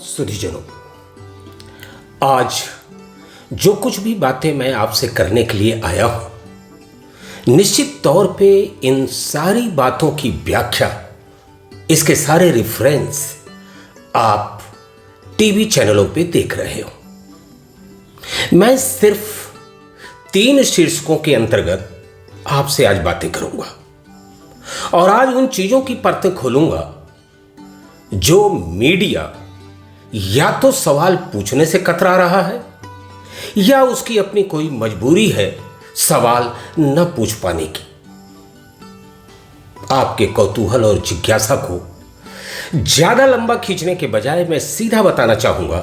सुधीजनों, आज जो कुछ भी बातें मैं आपसे करने के लिए आया हूं, निश्चित तौर पे इन सारी बातों की व्याख्या, इसके सारे रेफरेंस आप टीवी चैनलों पे देख रहे हो। मैं सिर्फ 3 शीर्षकों के अंतर्गत आपसे आज बातें करूंगा और आज उन चीजों की परतें खोलूंगा जो मीडिया या तो सवाल पूछने से कतरा रहा है या उसकी अपनी कोई मजबूरी है सवाल न पूछ पाने की। आपके कौतूहल और जिज्ञासा को ज्यादा लंबा खींचने के बजाय मैं सीधा बताना चाहूंगा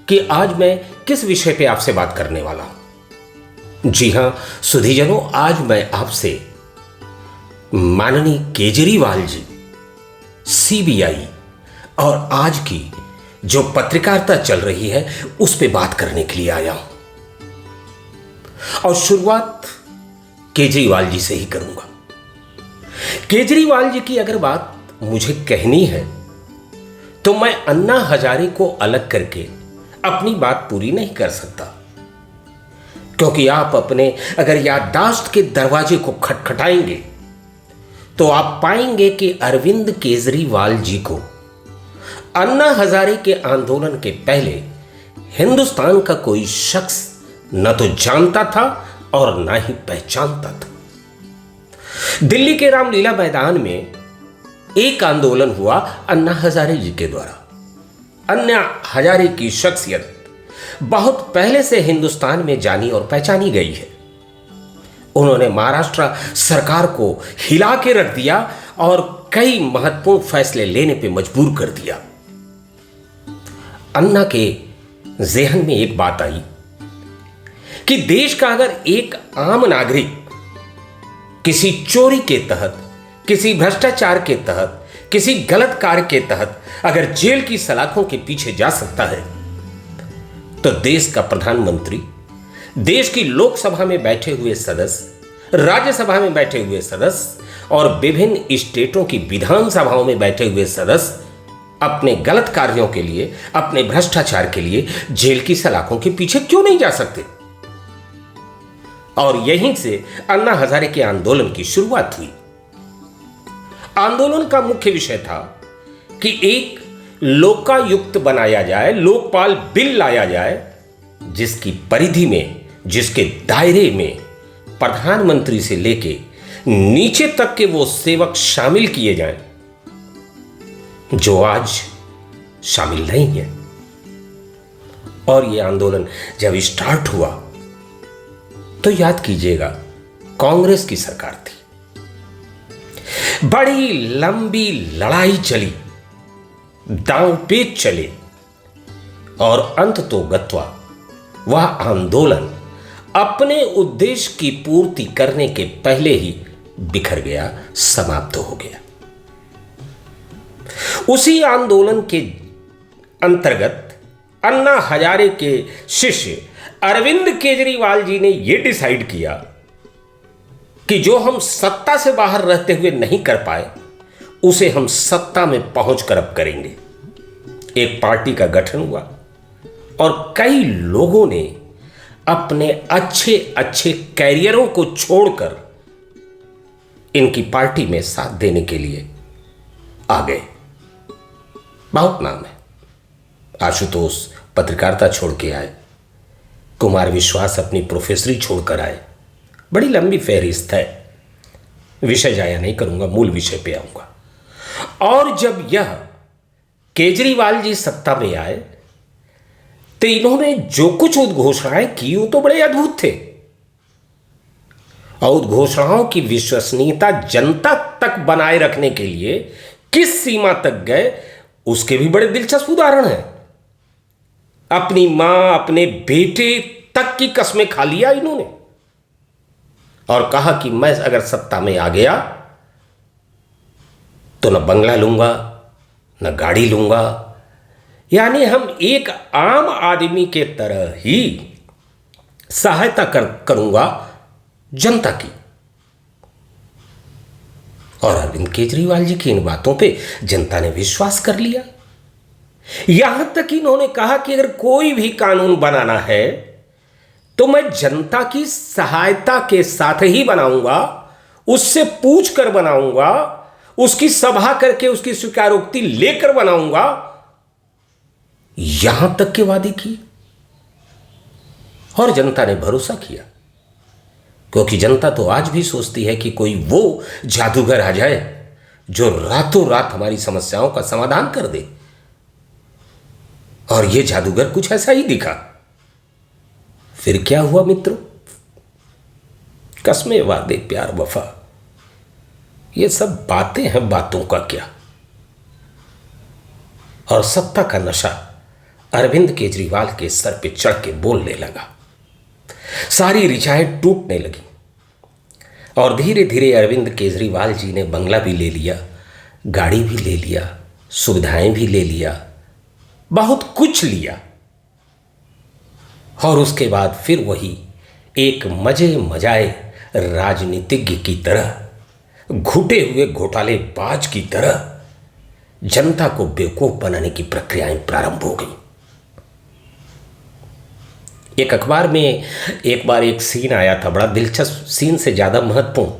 कि आज मैं किस विषय पे आपसे बात करने वाला हूं। जी हां सुधीजनों, आज मैं आपसे माननीय केजरीवाल जी, सीबीआई और आज की जो पत्रकारिता चल रही है उस पे बात करने के लिए आया हूं और शुरुआत केजरीवाल जी से ही करूंगा। केजरीवाल जी की अगर बात मुझे कहनी है तो मैं अन्ना हजारे को अलग करके अपनी बात पूरी नहीं कर सकता, क्योंकि आप अपने अगर याददाश्त के दरवाजे को खटखटाएंगे तो आप पाएंगे कि अरविंद केजरीवाल जी को अन्ना हजारे के आंदोलन के पहले हिंदुस्तान का कोई शख्स न तो जानता था और न ही पहचानता था। दिल्ली के रामलीला मैदान में एक आंदोलन हुआ अन्ना हजारे जी के द्वारा। अन्ना हजारे की शख्सियत बहुत पहले से हिंदुस्तान में जानी और पहचानी गई है। उन्होंने महाराष्ट्र सरकार को हिला के रख दिया और कई महत्वपूर्ण फैसले लेने पे मजबूर कर दिया। अन्ना के ज़हन में एक बात आई कि देश का अगर एक आम नागरिक किसी चोरी के तहत, किसी भ्रष्टाचार के तहत, किसी गलत कार्य के तहत अगर जेल की सलाखों के पीछे जा सकता है तो देश का प्रधानमंत्री, देश की लोकसभा में बैठे हुए सदस्य, राज्यसभा में बैठे हुए सदस्य और विभिन्न स्टेटों की विधानसभाओं में बैठे हुए सदस्य अपने गलत कार्यों के लिए, अपने भ्रष्टाचार के लिए जेल की सलाखों के पीछे क्यों नहीं जा सकते। और यहीं से अन्ना हजारे के आंदोलन की शुरुआत हुई। आंदोलन का मुख्य विषय था कि एक लोकायुक्त बनाया जाए, लोकपाल बिल लाया जाए, जिसकी परिधि में, जिसके दायरे में प्रधानमंत्री से लेके नीचे तक के वो सेवक शामिल किए जाएं जो आज शामिल नहीं है। और ये आंदोलन जब स्टार्ट हुआ तो याद कीजिएगा कांग्रेस की सरकार थी। बड़ी लंबी लड़ाई चली, दांवपेच चले और अंत तो गत्वा वह आंदोलन अपने उद्देश्य की पूर्ति करने के पहले ही बिखर गया, समाप्त हो गया। उसी आंदोलन के अंतर्गत अन्ना हजारे के शिष्य अरविंद केजरीवाल जी ने यह डिसाइड किया कि जो हम सत्ता से बाहर रहते हुए नहीं कर पाए उसे हम सत्ता में पहुंचकर अब करेंगे। एक पार्टी का गठन हुआ और कई लोगों ने अपने अच्छे अच्छे कैरियरों को छोड़कर इनकी पार्टी में साथ देने के लिए आ गए। बहुत नाम है। आशुतोष पत्रकारिता छोड़ के आए, कुमार विश्वास अपनी प्रोफेसरी छोड़कर आए। बड़ी लंबी फहरिस्त है, विषय जाया नहीं करूंगा, मूल विषय पे आऊंगा। और जब यह केजरीवाल जी सत्ता में आए तो इन्होंने जो कुछ उद्घोषणाएं की वो तो बड़े अद्भुत थे और उद्घोषणाओं की विश्वसनीयता जनता तक बनाए रखने के लिए किस सीमा तक गए उसके भी बड़े दिलचस्प उदाहरण हैं। अपनी मां, अपने बेटे तक की कस्में खा लिया इन्होंने और कहा कि मैं अगर सत्ता में आ गया तो न बंगला लूंगा, न गाड़ी लूंगा, यानी हम एक आम आदमी के तरह ही सहायता करूंगा जनता की। और अरविंद केजरीवाल जी की इन बातों पे जनता ने विश्वास कर लिया। यहां तक इन्होंने कहा कि अगर कोई भी कानून बनाना है तो मैं जनता की सहायता के साथ ही बनाऊंगा, उससे पूछ कर बनाऊंगा, उसकी सभा करके उसकी स्वीकारोक्ति लेकर बनाऊंगा, यहां तक के वादे किए। और जनता ने भरोसा किया, क्योंकि जनता तो आज भी सोचती है कि कोई वो जादूगर आ जाए जो रातों रात हमारी समस्याओं का समाधान कर दे। और ये जादूगर कुछ ऐसा ही दिखा। फिर क्या हुआ मित्रों? कस्में, वादे, प्यार, वफा, ये सब बातें हैं, बातों का क्या। और सत्ता का नशा अरविंद केजरीवाल के सर पे चढ़ के बोलने लगा। सारी ऋचाएं टूटने लगी और धीरे धीरे अरविंद केजरीवाल जी ने बंगला भी ले लिया, गाड़ी भी ले लिया, सुविधाएं भी ले लिया, बहुत कुछ लिया। और उसके बाद फिर वही एक मजे मजाए राजनीतिज्ञ की तरह, घुटे हुए घोटालेबाज की तरह जनता को बेवकूफ बनाने की प्रक्रियाएं प्रारंभ हो गई। एक अखबार में एक बार एक सीन आया था, बड़ा दिलचस्प, सीन से ज्यादा महत्वपूर्ण।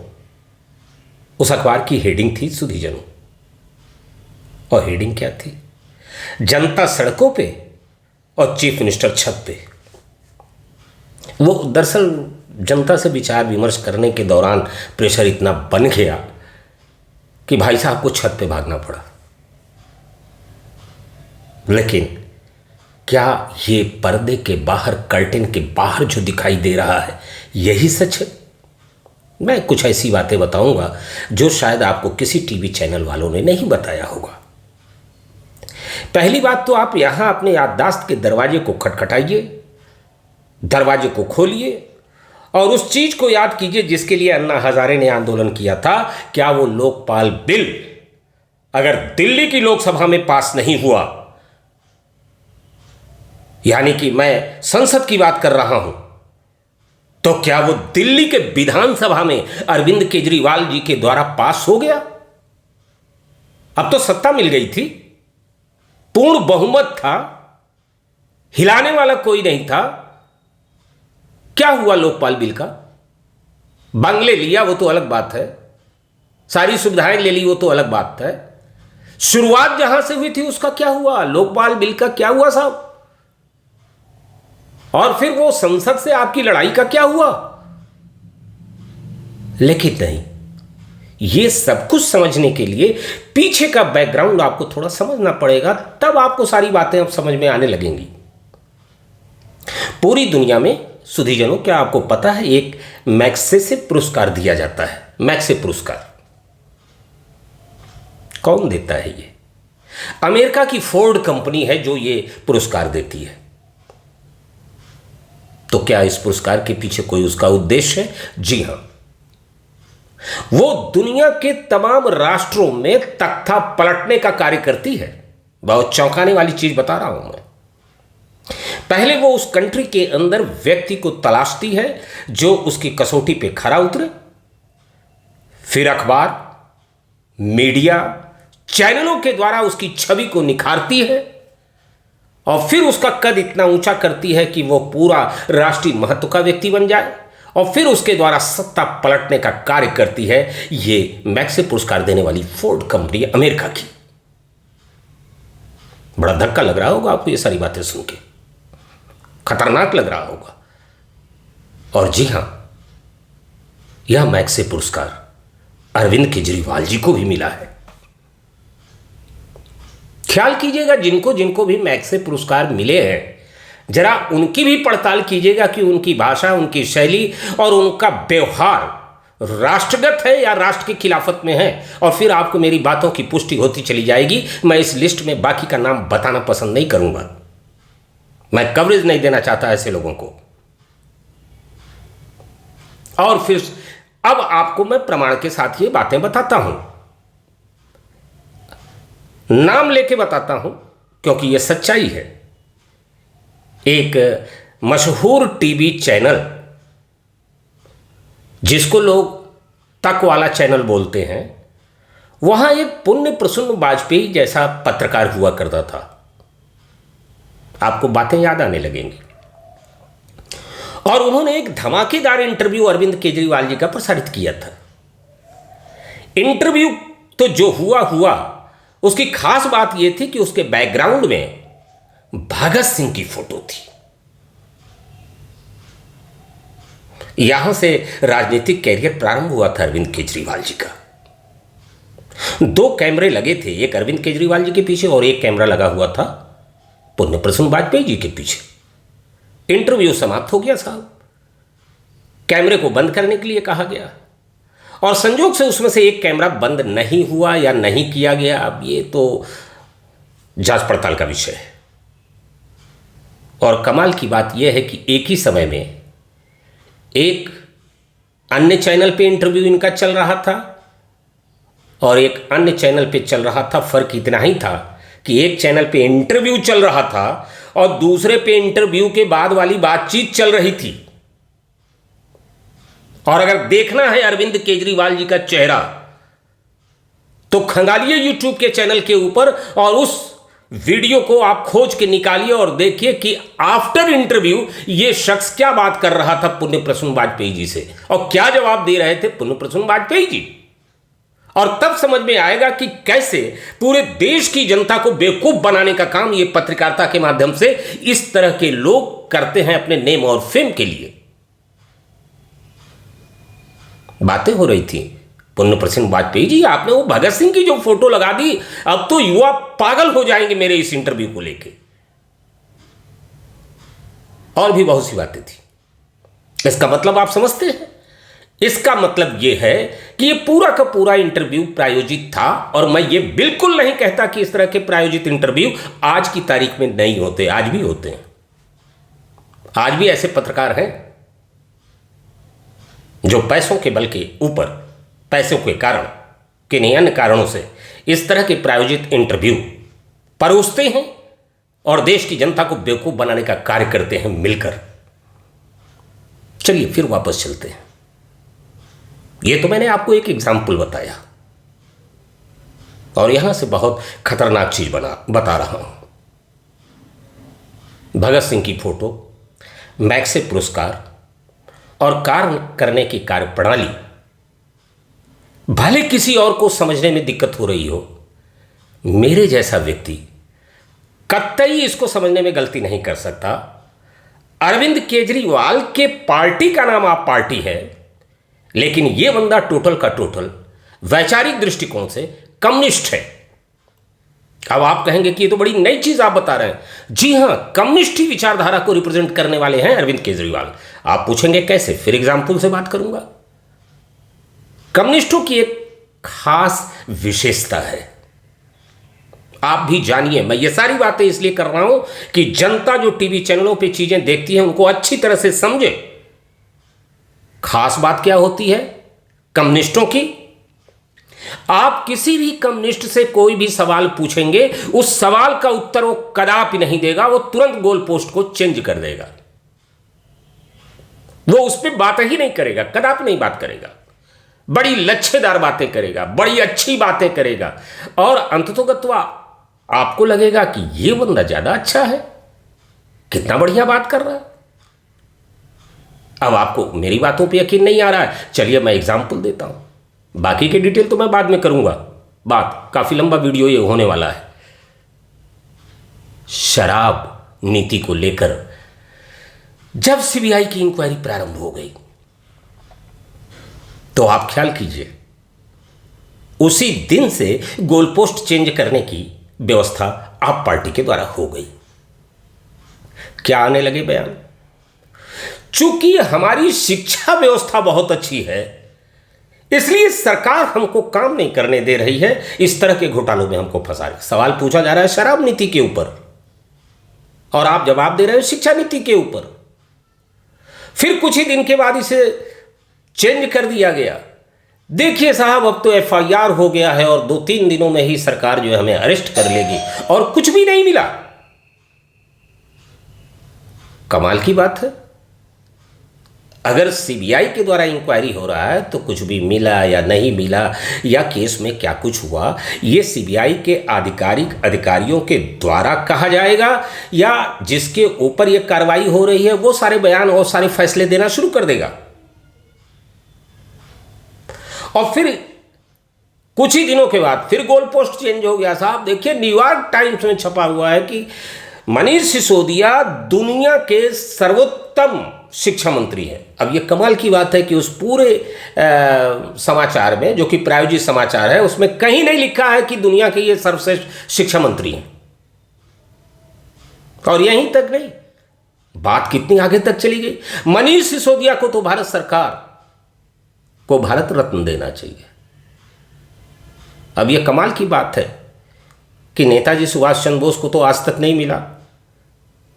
उस अखबार की हेडिंग थी सुधीजनों, और हेडिंग क्या थी? जनता सड़कों पे और चीफ मिनिस्टर छत पे। वो दरअसल जनता से विचार विमर्श करने के दौरान प्रेशर इतना बन गया कि भाई साहब को छत पे भागना पड़ा। लेकिन क्या ये पर्दे के बाहर, कर्टेन के बाहर जो दिखाई दे रहा है, यही सच है? मैं कुछ ऐसी बातें बताऊंगा जो शायद आपको किसी टीवी चैनल वालों ने नहीं बताया होगा। पहली बात तो आप यहां अपने याददाश्त के दरवाजे को खटखटाइए, दरवाजे को खोलिए और उस चीज को याद कीजिए जिसके लिए अन्ना हजारे ने आंदोलन किया था। क्या वो लोकपाल बिल अगर दिल्ली की लोकसभा में पास नहीं हुआ, यानी कि मैं संसद की बात कर रहा हूं, तो क्या वो दिल्ली के विधानसभा में अरविंद केजरीवाल जी के द्वारा पास हो गया? अब तो सत्ता मिल गई थी, पूर्ण बहुमत था, हिलाने वाला कोई नहीं था। क्या हुआ लोकपाल बिल का? बंगले लिया वो तो अलग बात है, सारी सुविधाएं ले ली वो तो अलग बात है। शुरुआत जहां से हुई थी उसका क्या हुआ? लोकपाल बिल का क्या हुआ साहब? और फिर वो संसद से आपकी लड़ाई का क्या हुआ? लेकिन नहीं, ये सब कुछ समझने के लिए पीछे का बैकग्राउंड आपको थोड़ा समझना पड़ेगा, तब आपको सारी बातें अब समझ में आने लगेंगी। पूरी दुनिया में सुधीजनों, क्या आपको पता है एक मैग्सेसे पुरस्कार दिया जाता है? मैग्से पुरस्कार कौन देता है? ये अमेरिका की फोर्ड कंपनी है जो ये पुरस्कार देती है। तो क्या इस पुरस्कार के पीछे कोई उसका उद्देश्य है? जी हां, वो दुनिया के तमाम राष्ट्रों में तख्ता पलटने का कार्य करती है। बहुत चौंकाने वाली चीज बता रहा हूं मैं। पहले वो उस कंट्री के अंदर व्यक्ति को तलाशती है जो उसकी कसौटी पे खरा उतरे, फिर अखबार, मीडिया, चैनलों के द्वारा उसकी छवि को निखारती है और फिर उसका कद इतना ऊंचा करती है कि वो पूरा राष्ट्रीय महत्व का व्यक्ति बन जाए और फिर उसके द्वारा सत्ता पलटने का कार्य करती है ये मैग्से पुरस्कार देने वाली फोर्ड कंपनी अमेरिका की। बड़ा धक्का लग रहा होगा आपको ये सारी बातें सुन के, खतरनाक लग रहा होगा। और जी हां, यह मैग्से पुरस्कार अरविंद केजरीवाल जी को भी मिला है। ख्याल कीजिएगा, जिनको जिनको भी मैग्से पुरस्कार मिले हैं, जरा उनकी भी पड़ताल कीजिएगा कि उनकी भाषा, उनकी शैली और उनका व्यवहार राष्ट्रगत है या राष्ट्र की खिलाफत में है। और फिर आपको मेरी बातों की पुष्टि होती चली जाएगी। मैं इस लिस्ट में बाकी का नाम बताना पसंद नहीं करूंगा, मैं कवरेज नहीं देना चाहता ऐसे लोगों को। और फिर अब आपको मैं प्रमाण के साथ ये बातें बताता हूं, नाम लेके बताता हूं क्योंकि यह सच्चाई है। एक मशहूर टीवी चैनल जिसको लोग तक वाला चैनल बोलते हैं, वहां एक पुण्य प्रसून वाजपेयी जैसा पत्रकार हुआ करता था। आपको बातें याद आने लगेंगी। और उन्होंने एक धमाकेदार इंटरव्यू अरविंद केजरीवाल जी का प्रसारित किया था। इंटरव्यू तो जो हुआ हुआ, उसकी खास बात यह थी कि उसके बैकग्राउंड में भगत सिंह की फोटो थी। यहां से राजनीतिक कैरियर प्रारंभ हुआ था अरविंद केजरीवाल जी का। 2 कैमरे लगे थे, एक अरविंद केजरीवाल जी के पीछे और एक कैमरा लगा हुआ था पुण्य प्रसून वाजपेयी जी के पीछे। इंटरव्यू समाप्त हो गया साहब, कैमरे को बंद करने के लिए कहा गया और संजोग से उसमें से एक कैमरा बंद नहीं हुआ या नहीं किया गया, अब ये तो जांच पड़ताल का विषय है। और कमाल की बात यह है कि एक ही समय में एक अन्य चैनल पे इंटरव्यू इनका चल रहा था और एक अन्य चैनल पे चल रहा था। फर्क इतना ही था कि एक चैनल पे इंटरव्यू चल रहा था और दूसरे पे इंटरव्यू के बाद वाली बातचीत चल रही थी। और अगर देखना है अरविंद केजरीवाल जी का चेहरा तो खंगालिए यूट्यूब के चैनल के ऊपर और उस वीडियो को आप खोज के निकालिए और देखिए कि आफ्टर इंटरव्यू ये शख्स क्या बात कर रहा था पुण्य प्रसून वाजपेयी जी से और क्या जवाब दे रहे थे पुण्य प्रसून वाजपेयी जी। और तब समझ में आएगा कि कैसे पूरे देश की जनता को बेवकूफ बनाने का काम ये पत्रकारिता के माध्यम से इस तरह के लोग करते हैं अपने नेम और फेम के लिए। बातें हो रही थी पुण्य प्रसून वाजपेयी जी, आपने वो भगत सिंह की जो फोटो लगा दी, अब तो युवा पागल हो जाएंगे मेरे इस इंटरव्यू को लेके। और भी बहुत सी बातें थी। इसका मतलब आप समझते हैं? इसका मतलब यह है कि यह पूरा का पूरा इंटरव्यू प्रायोजित था। और मैं ये बिल्कुल नहीं कहता कि इस तरह के प्रायोजित इंटरव्यू आज की तारीख में नहीं होते, आज भी होते हैं। आज भी ऐसे पत्रकार हैं जो पैसों के बल के ऊपर, पैसों के कारण कि नहीं अन्य कारणों से इस तरह के प्रायोजित इंटरव्यू परोसते हैं और देश की जनता को बेवकूफ बनाने का कार्य करते हैं मिलकर। चलिए फिर वापस चलते हैं। ये तो मैंने आपको एक एग्जाम्पल बताया और यहां से बहुत खतरनाक चीज बता रहा हूं। भगत सिंह की फोटो, मैग्सेसे पुरस्कार और कार्य करने की कार्यप्रणाली भले किसी और को समझने में दिक्कत हो रही हो, मेरे जैसा व्यक्ति कतई इसको समझने में गलती नहीं कर सकता। अरविंद केजरीवाल के पार्टी का नाम आप पार्टी है, लेकिन यह बंदा टोटल का टोटल वैचारिक दृष्टिकोण से कम्युनिस्ट है। अब आप कहेंगे कि ये तो बड़ी नई चीज आप बता रहे हैं। जी हां, कम्युनिस्ट ही विचारधारा को रिप्रेजेंट करने वाले हैं अरविंद केजरीवाल। आप पूछेंगे कैसे? फिर एग्जाम्पल से बात करूंगा। कम्युनिस्टों की एक खास विशेषता है, आप भी जानिए। मैं ये सारी बातें इसलिए कर रहा हूं कि जनता जो टीवी चैनलों पे चीजें देखती है उनको अच्छी तरह से समझे। खास बात क्या होती है कम्युनिस्टों की? आप किसी भी कम्युनिस्ट से कोई भी सवाल पूछेंगे, उस सवाल का उत्तर वो कदापि नहीं देगा, वो तुरंत गोल पोस्ट को चेंज कर देगा। वो उस पर बात ही नहीं करेगा, कदापि नहीं बात करेगा। बड़ी लच्छेदार बातें करेगा, बड़ी अच्छी बातें करेगा और अंततोगत्वा आपको लगेगा कि ये बंदा ज्यादा अच्छा है, कितना बढ़िया बात कर रहा है। अब आपको मेरी बातों पे यकीन नहीं आ रहा है, चलिए मैं एग्जाम्पल देता हूं। बाकी की डिटेल तो मैं बाद में करूंगा, बात काफी लंबा वीडियो ये होने वाला है। शराब नीति को लेकर जब सीबीआई की इंक्वायरी प्रारंभ हो गई तो आप ख्याल कीजिए, उसी दिन से गोल पोस्ट चेंज करने की व्यवस्था आप पार्टी के द्वारा हो गई। क्या आने लगे बयान? चूंकि हमारी शिक्षा व्यवस्था बहुत अच्छी है, इसलिए सरकार हमको काम नहीं करने दे रही है, इस तरह के घोटालों में हमको फंसा रही। सवाल पूछा जा रहा है शराब नीति के ऊपर और आप जवाब दे रहे हो शिक्षा नीति के ऊपर। फिर कुछ ही दिन के बाद इसे चेंज कर दिया गया। देखिए साहब, अब तो एफआईआर हो गया है और 2-3 दिनों में ही सरकार जो है हमें अरेस्ट कर लेगी और कुछ भी नहीं मिला। कमाल की बात है। अगर सीबीआई के द्वारा इंक्वायरी हो रहा है तो कुछ भी मिला या नहीं मिला या केस में क्या कुछ हुआ, ये सीबीआई के आधिकारिक अधिकारियों के द्वारा कहा जाएगा, या जिसके ऊपर ये कार्रवाई हो रही है वो सारे बयान और सारे फैसले देना शुरू कर देगा। और फिर कुछ ही दिनों के बाद फिर गोल पोस्ट चेंज हो गया साहब। देखिए, न्यूयॉर्क टाइम्स में छपा हुआ है कि मनीष सिसोदिया दुनिया के सर्वोत्तम शिक्षा मंत्री है। अब ये कमाल की बात है कि उस पूरे समाचार में, जो कि प्रायोजित समाचार है, उसमें कहीं नहीं लिखा है कि दुनिया के ये सर्वश्रेष्ठ शिक्षा मंत्री हैं। और यहीं तक नहीं, बात कितनी आगे तक चली गई। मनीष सिसोदिया को तो भारत सरकार को भारत रत्न देना चाहिए। अब यह कमाल की बात है कि नेताजी सुभाष चंद्र बोस को तो आज तक नहीं मिला,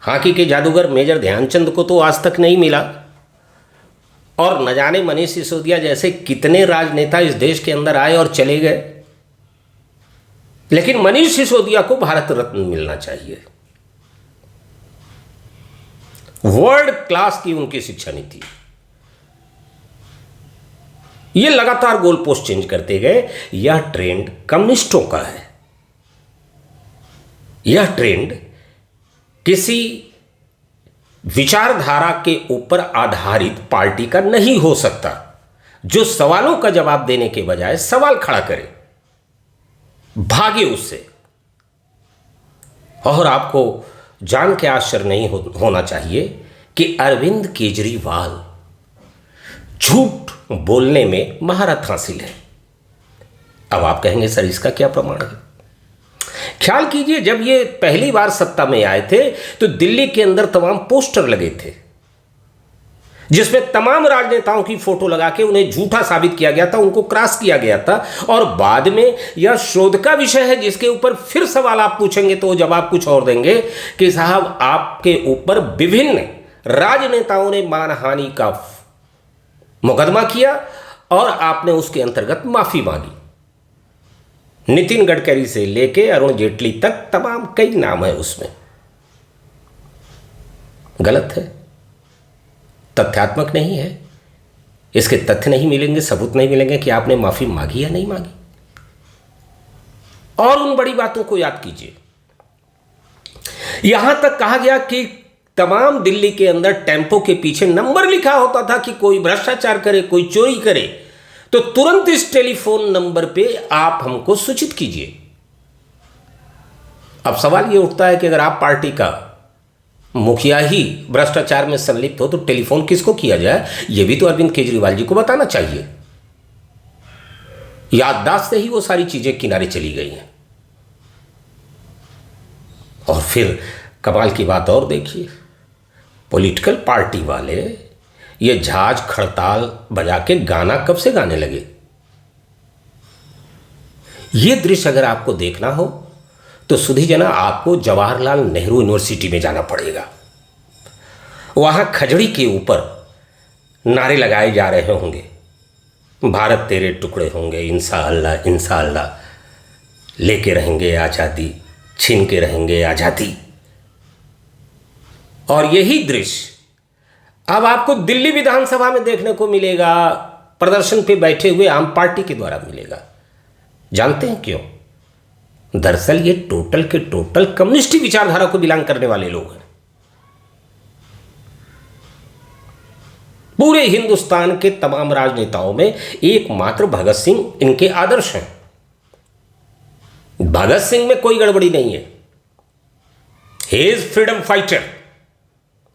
हॉकी के जादूगर मेजर ध्यानचंद को तो आज तक नहीं मिला, और न जाने मनीष सिसोदिया जैसे कितने राजनेता इस देश के अंदर आए और चले गए, लेकिन मनीष सिसोदिया को भारत रत्न मिलना चाहिए। वर्ल्ड क्लास की उनकी शिक्षा नीति। ये लगातार गोल पोस्ट चेंज करते गए। यह ट्रेंड कम्युनिस्टों का है। यह ट्रेंड किसी विचारधारा के ऊपर आधारित पार्टी का नहीं हो सकता, जो सवालों का जवाब देने के बजाय सवाल खड़ा करे, भागे उससे। और आपको जान के आश्चर्य नहीं होना चाहिए कि अरविंद केजरीवाल झूठ बोलने में महारत हासिल है। अब आप कहेंगे सर इसका क्या प्रमाण है? ख्याल कीजिए, जब ये पहली बार सत्ता में आए थे तो दिल्ली के अंदर तमाम पोस्टर लगे थे जिसमें तमाम राजनेताओं की फोटो लगा के उन्हें झूठा साबित किया गया था, उनको क्रॉस किया गया था। और बाद में यह शोध का विषय है जिसके ऊपर फिर सवाल आप पूछेंगे तो जवाब कुछ और देंगे कि साहब आपके ऊपर विभिन्न राजनेताओं ने मानहानि का मुकदमा किया और आपने उसके अंतर्गत माफी मांगी। नितिन गडकरी से लेके अरुण जेटली तक तमाम कई नाम है उसमें। गलत है, तथ्यात्मक नहीं है। इसके तथ्य नहीं मिलेंगे, सबूत नहीं मिलेंगे कि आपने माफी मांगी या नहीं मांगी। और उन बड़ी बातों को याद कीजिए। यहां तक कहा गया कि तमाम दिल्ली के अंदर टेम्पो के पीछे नंबर लिखा होता था कि कोई भ्रष्टाचार करे, कोई चोरी करे तो तुरंत इस टेलीफोन नंबर पे आप हमको सूचित कीजिए। अब सवाल ये उठता है कि अगर आप पार्टी का मुखिया ही भ्रष्टाचार में संलिप्त हो तो टेलीफोन किसको किया जाए, यह भी तो अरविंद केजरीवाल जी को बताना चाहिए। याददाश्त से ही वो सारी चीजें किनारे चली गई हैं। और फिर कमाल की बात और देखिए, पॉलिटिकल पार्टी वाले ये झाज खड़ताल बजा के गाना कब से गाने लगे। ये दृश्य अगर आपको देखना हो तो सुधी जना आपको जवाहरलाल नेहरू यूनिवर्सिटी में जाना पड़ेगा। वहां खजड़ी के ऊपर नारे लगाए जा रहे होंगे, भारत तेरे टुकड़े होंगे, इंशाअल्लाह इंशाअल्लाह, लेके रहेंगे आज़ादी, छीन के रहेंगे आज़ादी। और यही दृश्य अब आपको दिल्ली विधानसभा में देखने को मिलेगा, प्रदर्शन पे बैठे हुए आम पार्टी के द्वारा मिलेगा। जानते हैं क्यों? दरअसल ये टोटल के टोटल कम्युनिस्टी विचारधारा को बिलोंग करने वाले लोग हैं। पूरे हिंदुस्तान के तमाम राजनेताओं में एकमात्र भगत सिंह इनके आदर्श हैं। भगत सिंह में कोई गड़बड़ी नहीं है। He is freedom fighter.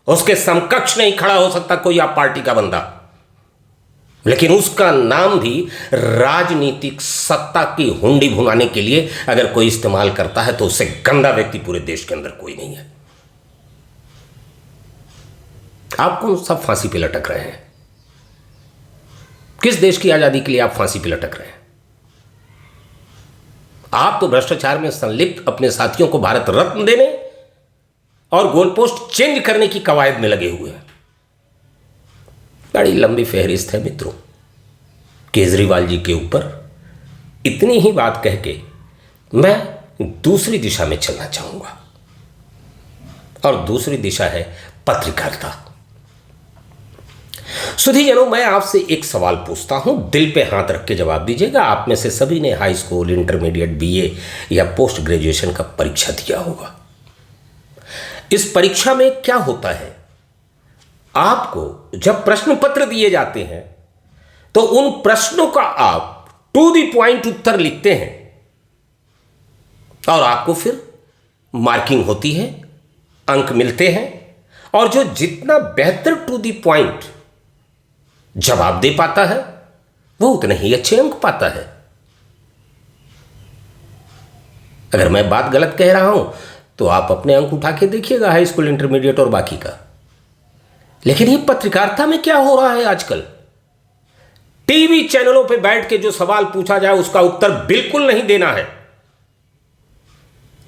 उसके समकक्ष नहीं खड़ा हो सकता कोई आप पार्टी का बंदा, लेकिन उसका नाम भी राजनीतिक सत्ता की हुंडी भुनाने के लिए अगर कोई इस्तेमाल करता है तो उससे गंदा व्यक्ति पूरे देश के अंदर कोई नहीं है। आप कौन सब फांसी पे लटक रहे हैं? किस देश की आजादी के लिए आप फांसी पे लटक रहे हैं? आप तो भ्रष्टाचार में संलिप्त अपने साथियों को भारत रत्न देने और गोलपोस्ट चेंज करने की कवायद में लगे हुए हैं। बड़ी लंबी फहरिस्त है मित्रों। केजरीवाल जी के ऊपर इतनी ही बात कह के मैं दूसरी दिशा में चलना चाहूंगा, और दूसरी दिशा है पत्रकारिता। सुधीजनों, मैं आपसे एक सवाल पूछता हूं, दिल पे हाथ रख के जवाब दीजिएगा। आप में से सभी ने हाई स्कूल, इंटरमीडिएट, बीए या पोस्ट ग्रेजुएशन का परीक्षा दिया होगा। इस परीक्षा में क्या होता है, आपको जब प्रश्न पत्र दिए जाते हैं तो उन प्रश्नों का आप टू द पॉइंट उत्तर लिखते हैं और आपको फिर मार्किंग होती है, अंक मिलते हैं, और जो जितना बेहतर टू द पॉइंट जवाब दे पाता है वो उतने ही अच्छे अंक पाता है। अगर मैं बात गलत कह रहा हूं तो आप अपने अंक उठा के देखिएगा, हाई स्कूल, इंटरमीडिएट और बाकी का। लेकिन ये पत्रकारिता में क्या हो रहा है आजकल, टीवी चैनलों पे बैठ के जो सवाल पूछा जाए उसका उत्तर बिल्कुल नहीं देना है,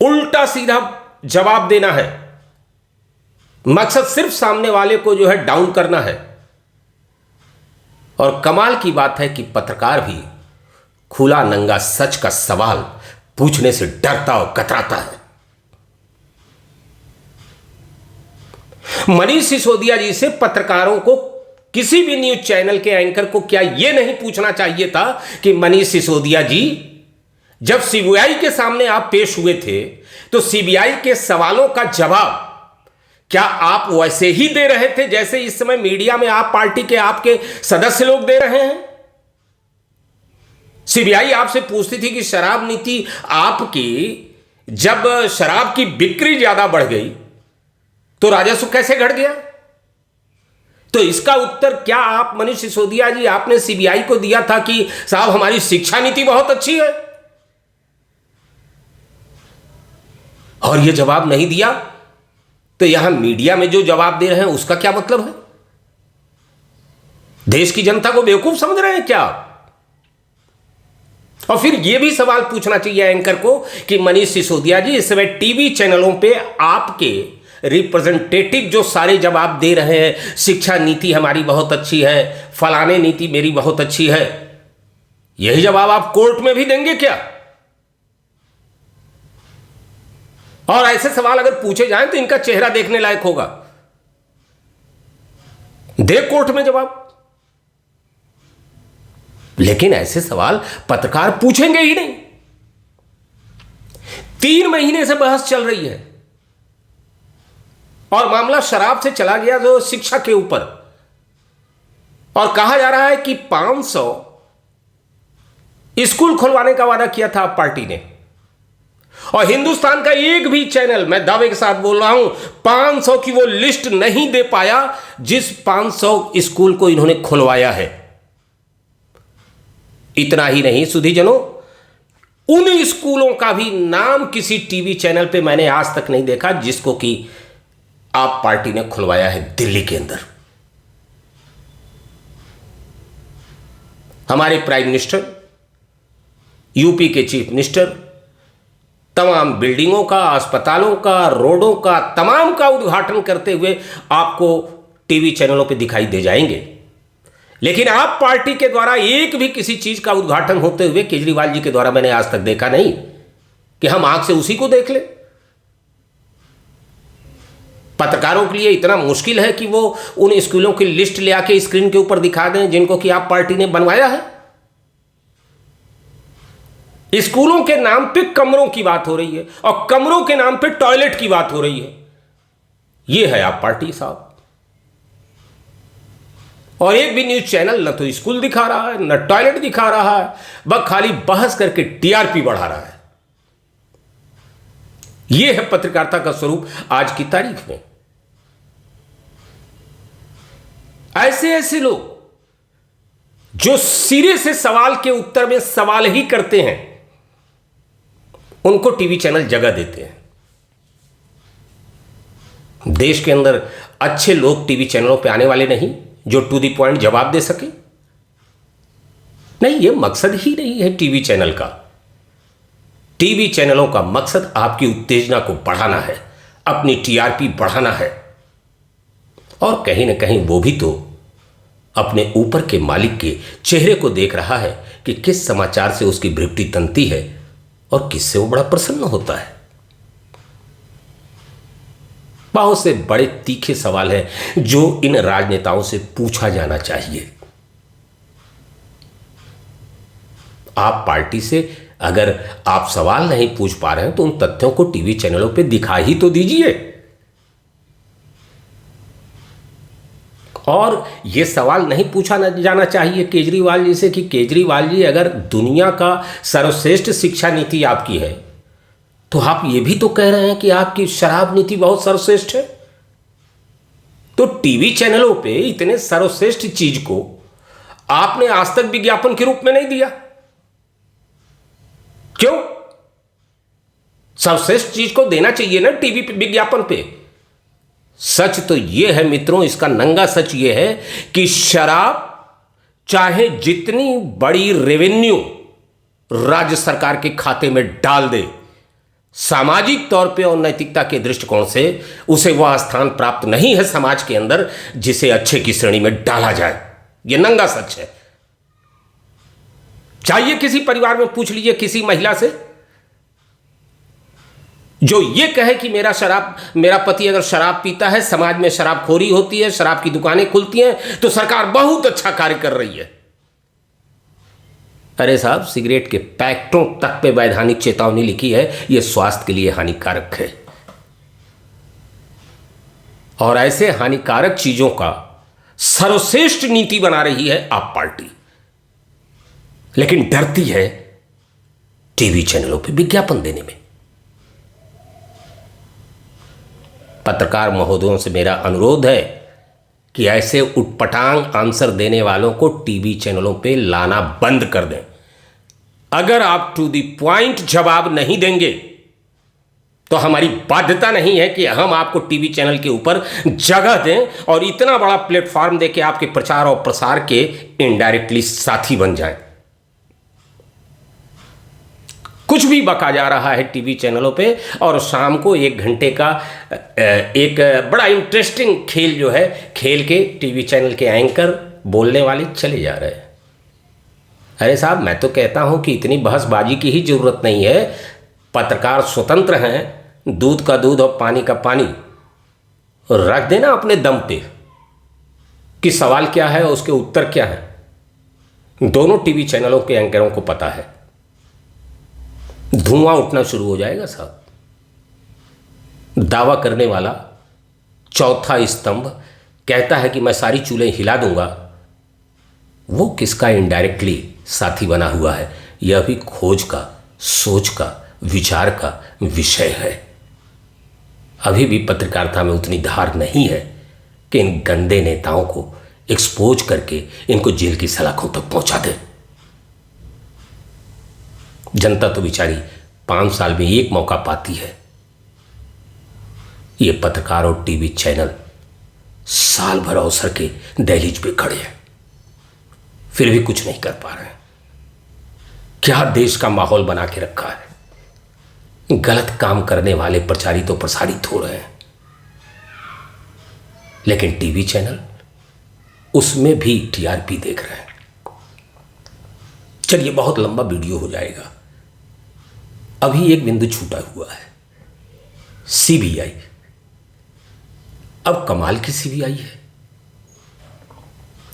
उल्टा सीधा जवाब देना है। मकसद सिर्फ सामने वाले को जो है डाउन करना है। और कमाल की बात है कि पत्रकार भी खुला नंगा सच का सवाल पूछने से डरता और कतराता है। मनीष सिसोदिया जी से पत्रकारों को, किसी भी न्यूज चैनल के एंकर को क्या यह नहीं पूछना चाहिए था कि मनीष सिसोदिया जी, जब सीबीआई के सामने आप पेश हुए थे तो सीबीआई के सवालों का जवाब क्या आप वैसे ही दे रहे थे जैसे इस समय मीडिया में आप पार्टी के आपके सदस्य लोग दे रहे हैं? सीबीआई आपसे पूछती थी कि शराब नीति आपकी, जब शराब की बिक्री ज्यादा बढ़ गई तो राजस्व कैसे घट गया? तो इसका उत्तर क्या आप मनीष सिसोदिया जी आपने सीबीआई को दिया था कि साहब हमारी शिक्षा नीति बहुत अच्छी है? और यह जवाब नहीं दिया तो यहां मीडिया में जो जवाब दे रहे हैं उसका क्या मतलब है? देश की जनता को बेवकूफ समझ रहे हैं क्या? और फिर यह भी सवाल पूछना चाहिए एंकर को कि मनीष सिसोदिया जी, इस समय टीवी चैनलों पे आपके रिप्रेजेंटेटिव जो सारे जवाब दे रहे हैं, शिक्षा नीति हमारी बहुत अच्छी है, फलाने नीति मेरी बहुत अच्छी है, यही जवाब आप कोर्ट में भी देंगे क्या? और ऐसे सवाल अगर पूछे जाएं तो इनका चेहरा देखने लायक होगा। दे कोर्ट में जवाब। लेकिन ऐसे सवाल पत्रकार पूछेंगे ही नहीं। 3 महीने से बहस चल रही है और मामला शराब से चला गया जो शिक्षा के ऊपर, और कहा जा रहा है कि 500 स्कूल खुलवाने का वादा किया था पार्टी ने, और हिंदुस्तान का एक भी चैनल, मैं दावे के साथ बोल रहा हूं, 500 की वो लिस्ट नहीं दे पाया जिस 500 स्कूल को इन्होंने खुलवाया है। इतना ही नहीं सुधीजनों, उन स्कूलों का भी नाम किसी टीवी चैनल पे मैंने आज तक नहीं देखा जिसको कि आप पार्टी ने खुलवाया है दिल्ली के अंदर। हमारे प्राइम मिनिस्टर, यूपी के चीफ मिनिस्टर तमाम बिल्डिंगों का, अस्पतालों का, रोडों का, तमाम का उद्घाटन करते हुए आपको टीवी चैनलों पे दिखाई दे जाएंगे। लेकिन आप पार्टी के द्वारा एक भी किसी चीज का उद्घाटन होते हुए केजरीवाल जी के द्वारा मैंने आज तक देखा नहीं कि हम आंख से उसी को देख लें। पत्रकारों के लिए इतना मुश्किल है कि वो उन स्कूलों की लिस्ट ले आके स्क्रीन के ऊपर दिखा दें जिनको कि आप पार्टी ने बनवाया है। स्कूलों के नाम पे कमरों की बात हो रही है और कमरों के नाम पे टॉयलेट की बात हो रही है। यह है आप पार्टी साहब। और एक भी न्यूज चैनल न तो स्कूल दिखा रहा है, न टॉयलेट दिखा रहा है, बस खाली बहस करके टीआरपी बढ़ा रहा है। यह है पत्रकारिता का स्वरूप आज की तारीख में। ऐसे ऐसे लोग जो सिरे से सवाल के उत्तर में सवाल ही करते हैं, उनको टीवी चैनल जगह देते हैं। देश के अंदर अच्छे लोग टीवी चैनलों पे आने वाले नहीं जो टू दी पॉइंट जवाब दे सके। नहीं, यह मकसद ही नहीं है टीवी चैनल का। टीवी चैनलों का मकसद आपकी उत्तेजना को बढ़ाना है, अपनी टीआरपी बढ़ाना है, और कहीं ना कहीं वो भी तो अपने ऊपर के मालिक के चेहरे को देख रहा है कि किस समाचार से उसकी भृकुटी तनती है और किससे वो बड़ा प्रसन्न होता है। बहुत से बड़े तीखे सवाल हैं जो इन राजनेताओं से पूछा जाना चाहिए। आप पार्टी से अगर आप सवाल नहीं पूछ पा रहे हैं तो उन तथ्यों को टीवी चैनलों पे दिखा ही तो दीजिए। और ये सवाल नहीं पूछा जाना चाहिए केजरीवाल जी से कि केजरीवाल जी, अगर दुनिया का सर्वश्रेष्ठ शिक्षा नीति आपकी है तो आप ये भी तो कह रहे हैं कि आपकी शराब नीति बहुत सर्वश्रेष्ठ है। तो टीवी चैनलों पे इतने सर्वश्रेष्ठ चीज को आपने आज तक विज्ञापन के रूप में नहीं दिया, क्यों? सर्वश्रेष्ठ चीज को देना चाहिए ना टीवी पे, विज्ञापन पे। सच तो यह है मित्रों, इसका नंगा सच यह है कि शराब चाहे जितनी बड़ी रेवेन्यू राज्य सरकार के खाते में डाल दे, सामाजिक तौर पे और नैतिकता के दृष्टिकोण से उसे वह स्थान प्राप्त नहीं है समाज के अंदर जिसे अच्छे की श्रेणी में डाला जाए। यह नंगा सच है। चाहिए किसी परिवार में पूछ लीजिए किसी महिला से जो ये कहे कि मेरा पति अगर शराब पीता है, समाज में शराबखोरी होती है, शराब की दुकानें खुलती हैं, तो सरकार बहुत अच्छा कार्य कर रही है। अरे साहब, सिगरेट के पैकेटों तक पे वैधानिक चेतावनी लिखी है, यह स्वास्थ्य के लिए हानिकारक है। और ऐसे हानिकारक चीजों का सर्वश्रेष्ठ नीति बना रही है आप पार्टी, लेकिन डरती है टीवी चैनलों पे विज्ञापन देने में। पत्रकार महोदयों से मेरा अनुरोध है कि ऐसे उटपटांग आंसर देने वालों को टीवी चैनलों पे लाना बंद कर दें। अगर आप टू द पॉइंट जवाब नहीं देंगे तो हमारी बाध्यता नहीं है कि हम आपको टीवी चैनल के ऊपर जगह दें और इतना बड़ा प्लेटफॉर्म देके आपके प्रचार और प्रसार के इनडायरेक्टली साथी बन जाएं। कुछ भी बका जा रहा है टीवी चैनलों पे, और शाम को 1 घंटे का एक बड़ा इंटरेस्टिंग खेल जो है खेल के टीवी चैनल के एंकर बोलने वाले चले जा रहे हैं। अरे साहब, मैं तो कहता हूं कि इतनी बहसबाजी की ही जरूरत नहीं है। पत्रकार स्वतंत्र हैं, दूध का दूध और पानी का पानी रख देना अपने दम पे कि सवाल क्या है और उसके उत्तर क्या है। दोनों टीवी चैनलों के एंकरों को पता है। धुआं उठना शुरू हो जाएगा साहब। दावा करने वाला चौथा स्तंभ कहता है कि मैं सारी चूल्हें हिला दूंगा, वो किसका इनडायरेक्टली साथी बना हुआ है, यह भी खोज का, सोच का, विचार का विषय है। अभी भी पत्रकारिता में उतनी धार नहीं है कि इन गंदे नेताओं को एक्सपोज करके इनको जेल की सलाखों तक पहुंचा दे। जनता तो बेचारी 5 साल में एक मौका पाती है। ये पत्रकार और टीवी चैनल साल भर अवसर के दहलीज पे खड़े हैं, फिर भी कुछ नहीं कर पा रहे हैं। क्या देश का माहौल बना के रखा है। गलत काम करने वाले प्रचारित तो प्रसारित हो रहे हैं, लेकिन टीवी चैनल उसमें भी टीआरपी देख रहे हैं। चलिए, बहुत लंबा वीडियो हो जाएगा। अभी एक बिंदु छूटा हुआ है, सीबीआई। अब कमाल की सीबीआई है।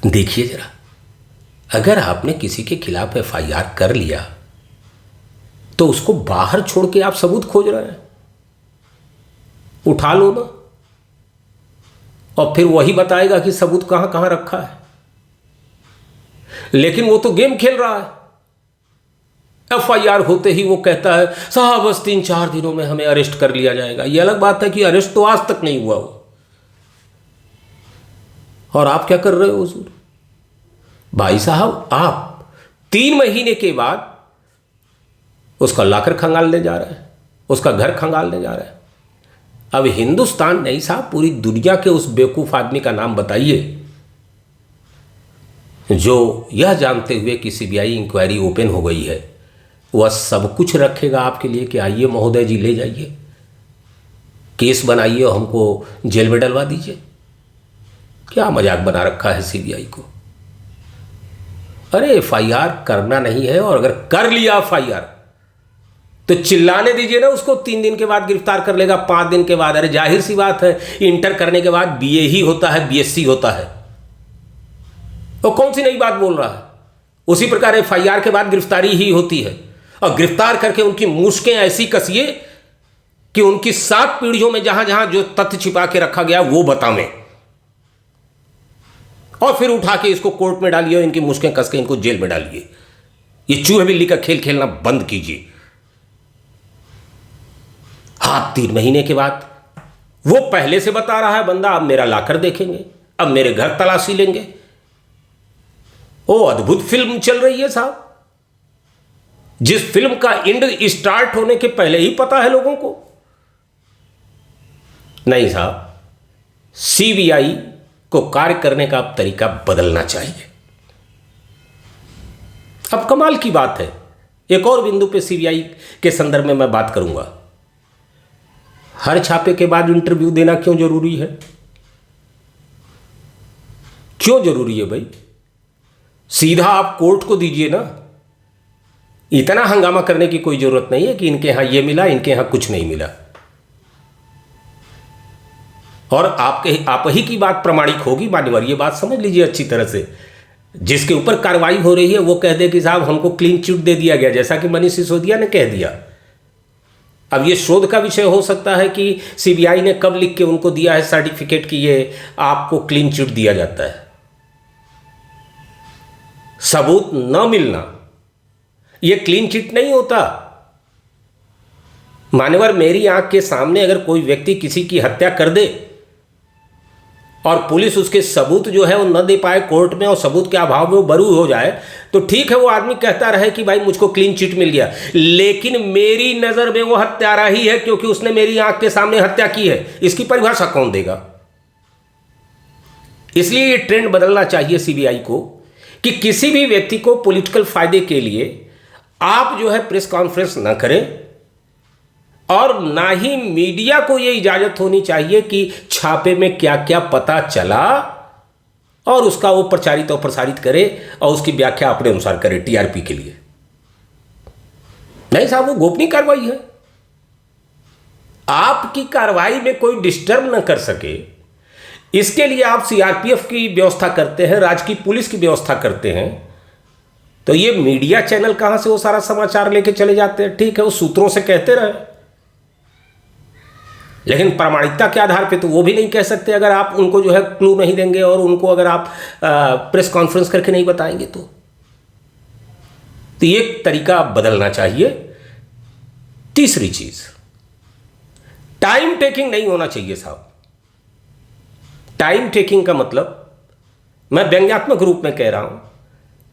देखिए जरा, अगर आपने किसी के खिलाफ एफआईआर कर लिया तो उसको बाहर छोड़ के आप सबूत खोज रहे हैं। उठा लो ना, और फिर वही बताएगा कि सबूत कहां कहां रखा है। लेकिन वो तो गेम खेल रहा है। एफआईआर होते ही वो कहता है साहब बस 3-4 दिनों में हमें अरेस्ट कर लिया जाएगा। ये अलग बात है कि अरेस्ट तो आज तक नहीं हुआ हो। और आप क्या कर रहे हो हुजूर? भाई साहब, आप 3 महीने के बाद उसका लाकर खंगालने जा रहे हैं, उसका घर खंगालने जा रहे हैं। अब हिंदुस्तान नहीं साहब, पूरी दुनिया के उस बेवकूफ आदमी का नाम बताइए जो यह जानते हुए कि सीबीआई इंक्वायरी ओपन हो गई है, वह सब कुछ रखेगा आपके लिए कि आइए महोदय जी, ले जाइए, केस बनाइए और हमको जेल में डलवा दीजिए। क्या मजाक बना रखा है सीबीआई को। अरे एफआईआर करना नहीं है, और अगर कर लिया एफआईआर तो चिल्लाने दीजिए ना उसको, 3 दिन के बाद गिरफ्तार कर लेगा, 5 दिन के बाद। अरे जाहिर सी बात है, इंटर करने के बाद बीए ही होता है, बीएससी होता है। वो कौन सी नई बात बोल रहा है? उसी प्रकार एफआईआर के बाद गिरफ्तारी ही होती है, और गिरफ्तार करके उनकी मुश्कें ऐसी कसिए कि उनकी 7 पीढ़ियों में जहां जहां जो तथ्य छिपा के रखा गया वो बतावें, और फिर उठा के इसको कोर्ट में डालिए और इनकी मुश्कें कस के इनको जेल में डालिए। ये चूहे बिल्ली का खेल खेलना बंद कीजिए। हाँ, 3 महीने के बाद वो पहले से बता रहा है बंदा, अब मेरा लाकर देखेंगे, अब मेरे घर तलाशी लेंगे। ओ अद्भुत फिल्म चल रही है साहब, जिस फिल्म का एंड स्टार्ट होने के पहले ही पता है लोगों को। नहीं साहब, सीबीआई को कार्य करने का अब तरीका बदलना चाहिए। अब कमाल की बात है, एक और बिंदु पे सीबीआई के संदर्भ में मैं बात करूंगा। हर छापे के बाद इंटरव्यू देना क्यों जरूरी है? क्यों जरूरी है भाई? सीधा आप कोर्ट को दीजिए ना। इतना हंगामा करने की कोई जरूरत नहीं है कि इनके यहां ये मिला, इनके यहां कुछ नहीं मिला। और आप ही की बात प्रमाणिक होगी मान्यवर, ये बात समझ लीजिए अच्छी तरह से। जिसके ऊपर कार्रवाई हो रही है वो कह दे कि साहब हमको क्लीन चिट दे दिया गया, जैसा कि मनीष सिसोदिया ने कह दिया। अब ये शोध का विषय हो सकता है कि सीबीआई ने कब लिख के उनको दिया है सर्टिफिकेट कि ये आपको क्लीन चिट दिया जाता है। सबूत न मिलना ये क्लीन चिट नहीं होता। मान्यवर, मेरी आंख के सामने अगर कोई व्यक्ति किसी की हत्या कर दे और पुलिस उसके सबूत जो है वो न दे पाए कोर्ट में, और सबूत के अभाव में वो बरी हो जाए, तो ठीक है, वो आदमी कहता रहे कि भाई मुझको क्लीन चिट मिल गया, लेकिन मेरी नज़र में वो हत्यारा ही है क्योंकि उसने मेरी आंख के सामने हत्या की है। इसकी परिभाषा कौन देगा? इसलिए ये ट्रेंड बदलना चाहिए सीबीआई को कि किसी भी व्यक्ति को पॉलिटिकल फायदे के लिए आप जो है प्रेस कॉन्फ्रेंस ना करें, और ना ही मीडिया को यह इजाजत होनी चाहिए कि छापे में क्या क्या पता चला और उसका वो प्रचारित और प्रसारित करे और उसकी व्याख्या अपने अनुसार करे टीआरपी के लिए। नहीं साहब, वो गोपनीय कार्रवाई है। आपकी कार्रवाई में कोई डिस्टर्ब न कर सके, इसके लिए आप सीआरपीएफ की व्यवस्था करते हैं, राज्य की पुलिस की व्यवस्था करते हैं। तो ये मीडिया चैनल कहां से वो सारा समाचार लेके चले जाते हैं? ठीक है, वो सूत्रों से कहते रहे, लेकिन प्रामाणिकता के आधार पे तो वो भी नहीं कह सकते अगर आप उनको जो है क्लू नहीं देंगे और उनको अगर आप प्रेस कॉन्फ्रेंस करके नहीं बताएंगे तो ये तरीका बदलना चाहिए। तीसरी चीज, टाइम टेकिंग नहीं होना चाहिए साहब। टाइम टेकिंग का मतलब मैं व्यंग्यात्मक रूप में कह रहा हूं,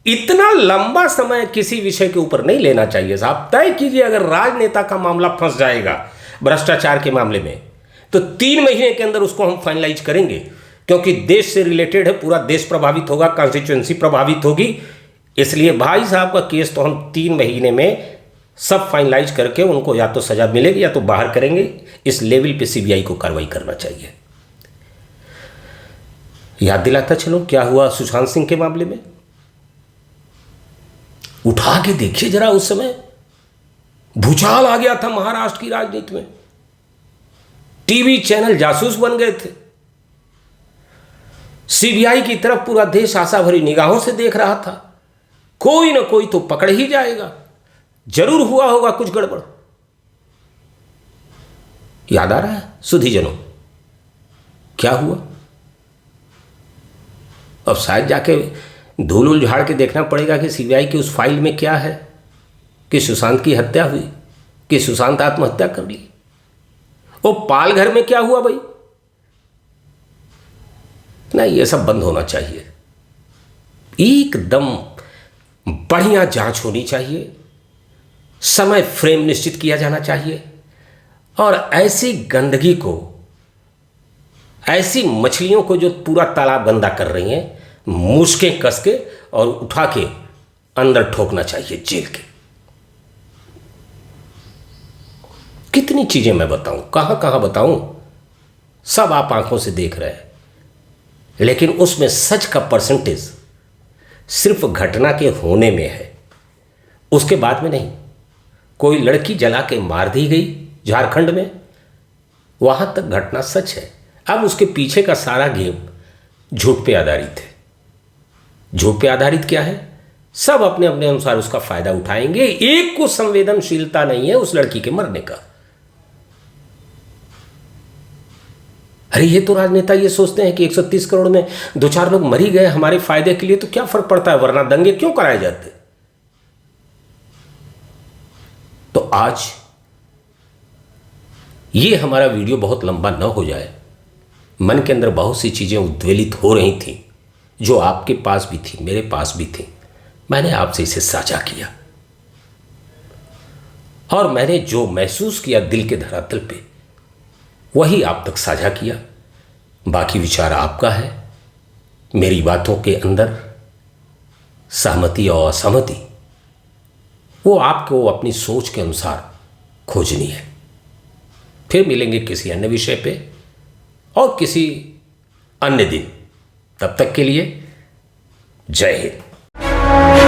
इतना लंबा समय किसी विषय के ऊपर नहीं लेना चाहिए साहब। तय कीजिए, अगर राजनेता का मामला फंस जाएगा भ्रष्टाचार के मामले में, तो 3 महीने के अंदर उसको हम फाइनलाइज करेंगे, क्योंकि देश से रिलेटेड है, पूरा देश प्रभावित होगा, कॉन्स्टिट्यूएंसी प्रभावित होगी। इसलिए भाई साहब का केस तो हम 3 महीने में सब फाइनलाइज करके उनको या तो सजा मिलेगी या तो बाहर करेंगे। इस लेवल पे सीबीआई को कार्रवाई करना चाहिए। याद दिलाता चलो क्या हुआ सुशांत सिंह के मामले में। उठा के देखिए जरा, उस समय भूचाल आ गया था महाराष्ट्र की राजनीति में। टीवी चैनल जासूस बन गए थे। सीबीआई की तरफ पूरा देश आशा भरी निगाहों से देख रहा था, कोई ना कोई तो पकड़ ही जाएगा, जरूर हुआ होगा कुछ गड़बड़। याद आ रहा है सुधीजनों क्या हुआ? अब शायद जाके धूल उलझाड़ के देखना पड़ेगा कि सीबीआई की उस फाइल में क्या है, कि सुशांत की हत्या हुई, कि सुशांत आत्महत्या कर ली। वो पालघर में क्या हुआ भाई? नहीं, ये सब बंद होना चाहिए। एकदम बढ़िया जांच होनी चाहिए, समय फ्रेम निश्चित किया जाना चाहिए, और ऐसी गंदगी को, ऐसी मछलियों को जो पूरा तालाब गंदा कर रही हैं, मुश्कें कस के और उठा के अंदर ठोकना चाहिए जेल के। कितनी चीजें मैं बताऊं, कहां कहां बताऊं, सब आप आंखों से देख रहे हैं, लेकिन उसमें सच का परसेंटेज सिर्फ घटना के होने में है, उसके बाद में नहीं। कोई लड़की जला के मार दी गई झारखंड में, वहां तक घटना सच है। अब उसके पीछे का सारा गेम झूठ पे आधारित है। झूठ पे आधारित क्या है? सब अपने अपने अनुसार उसका फायदा उठाएंगे। एक को संवेदनशीलता नहीं है उस लड़की के मरने का। अरे ये तो राजनेता ये सोचते हैं कि 130 करोड़ में 2-4 लोग मर ही गए हमारे फायदे के लिए, तो क्या फर्क पड़ता है, वरना दंगे क्यों कराए जाते। तो आज ये हमारा वीडियो बहुत लंबा न हो जाए, मन के अंदर बहुत सी चीजें उद्वेलित हो रही थी, जो आपके पास भी थी, मेरे पास भी थी। मैंने आपसे इसे साझा किया और मैंने जो महसूस किया दिल के धरातल पे, वही आप तक साझा किया। बाकी विचार आपका है। मेरी बातों के अंदर सहमति और असहमति वो आपको अपनी सोच के अनुसार खोजनी है। फिर मिलेंगे किसी अन्य विषय पे और किसी अन्य दिन। तब तक के लिए जय हिंद।